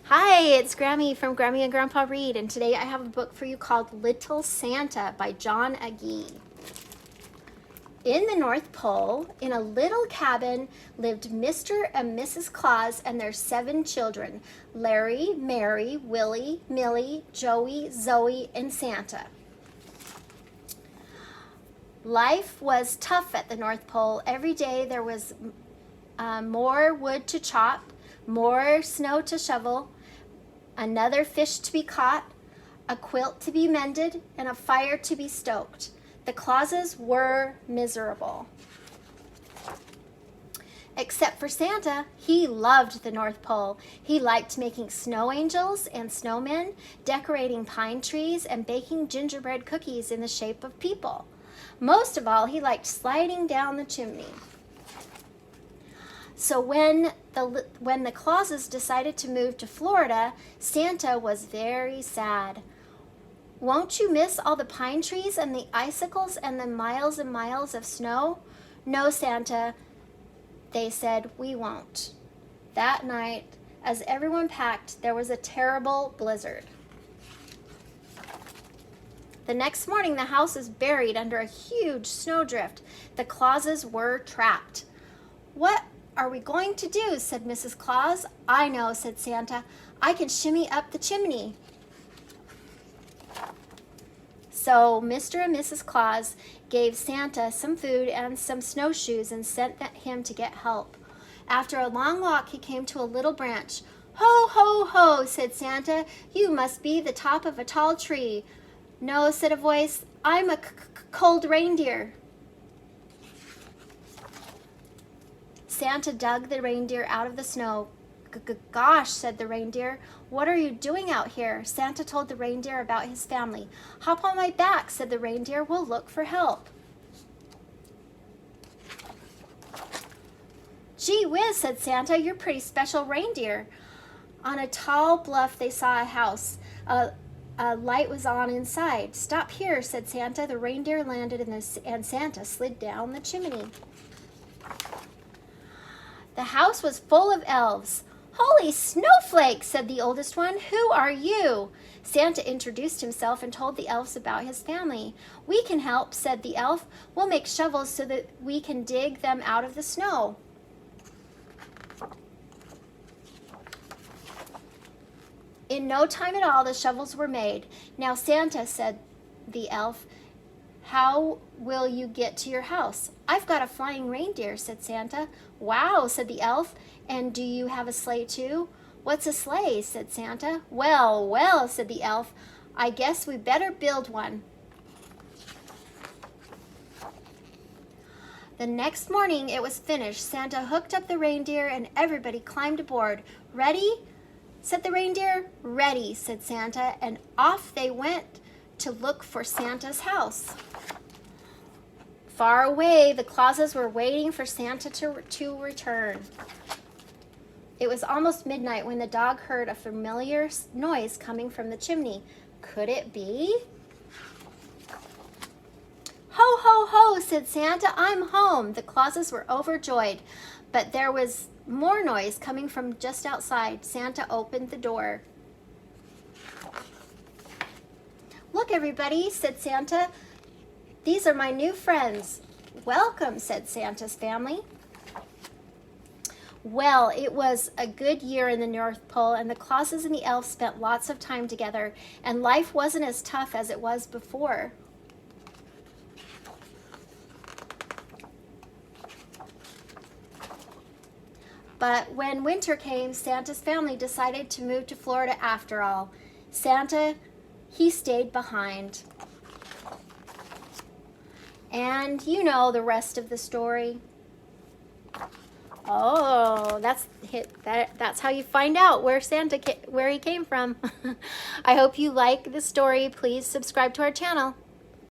Hi, it's Grammy from Grammy and Grandpa Read, and today I have a book for you called Little Santa by John Agee. In the North Pole, in a little cabin, lived Mr. and Mrs. Claus and their 7 children, Larry, Mary, Willie, Millie, Joey, Zoe, and Santa. Life was tough at the North Pole. Every day there was more wood to chop, more snow to shovel, another fish to be caught, a quilt to be mended, and a fire to be stoked. The Clauses were miserable. Except for Santa, he loved the North Pole. He liked making snow angels and snowmen, decorating pine trees, and baking gingerbread cookies in the shape of people. Most of all, he liked sliding down the chimney. So when the Clauses decided to move to Florida, Santa was very sad. "Won't you miss all the pine trees and the icicles and the miles and miles of snow?" "No, Santa," they said, "we won't." That night, as everyone packed, there was a terrible blizzard. The next morning, the house was buried under a huge snowdrift. The Clauses were trapped. "What are we going to do?" said Mrs. Claus. "I know," said Santa. "I can shimmy up the chimney." So Mr. and Mrs. Claus gave Santa some food and some snowshoes and sent him to get help. After a long walk, he came to a little branch. "Ho, ho, ho," said Santa. "You must be the top of a tall tree." "No," said a voice. "I'm a cold reindeer." Santa dug the reindeer out of the snow. "Gosh," said the reindeer, "what are you doing out here?" Santa told the reindeer about his family. "Hop on my back," said the reindeer. "We'll look for help." "Gee whiz," said Santa, "you're a pretty special reindeer." On a tall bluff they saw a house. A light was on inside. "Stop here," said Santa. The reindeer landed and Santa slid down the chimney. The house was full of elves. "Holy snowflakes," said the oldest one. "Who are you?" Santa introduced himself and told the elves about his family. "We can help," said the elf. "We'll make shovels so that we can dig them out of the snow." In no time at all, the shovels were made. "Now, Santa," said the elf, "how will you get to your house?" "I've got a flying reindeer," said Santa. "Wow," said the elf. "And do you have a sleigh too?" "What's a sleigh?" said Santa. "Well, well," said the elf. "I guess we better build one." The next morning it was finished. Santa hooked up the reindeer and everybody climbed aboard. "Ready?" said the reindeer. "Ready," said Santa, and off they went to look for Santa's house. Far away, the Clauses were waiting for Santa to return. It was almost midnight when the dog heard a familiar noise coming from the chimney. Could it be? "Ho, ho, ho," said Santa. "I'm home." The Clauses were overjoyed, but there was more noise coming from just outside. Santa opened the door. "Look, everybody," said Santa. "These are my new friends." "Welcome," said Santa's family. Well, it was a good year in the North Pole, and the Clauses and the elves spent lots of time together, and life wasn't as tough as it was before. But when winter came, Santa's family decided to move to Florida after all. Santa, he stayed behind. And you know the rest of the story. Oh, that's how you find out where he came from. I hope you like the story. Please subscribe to our channel.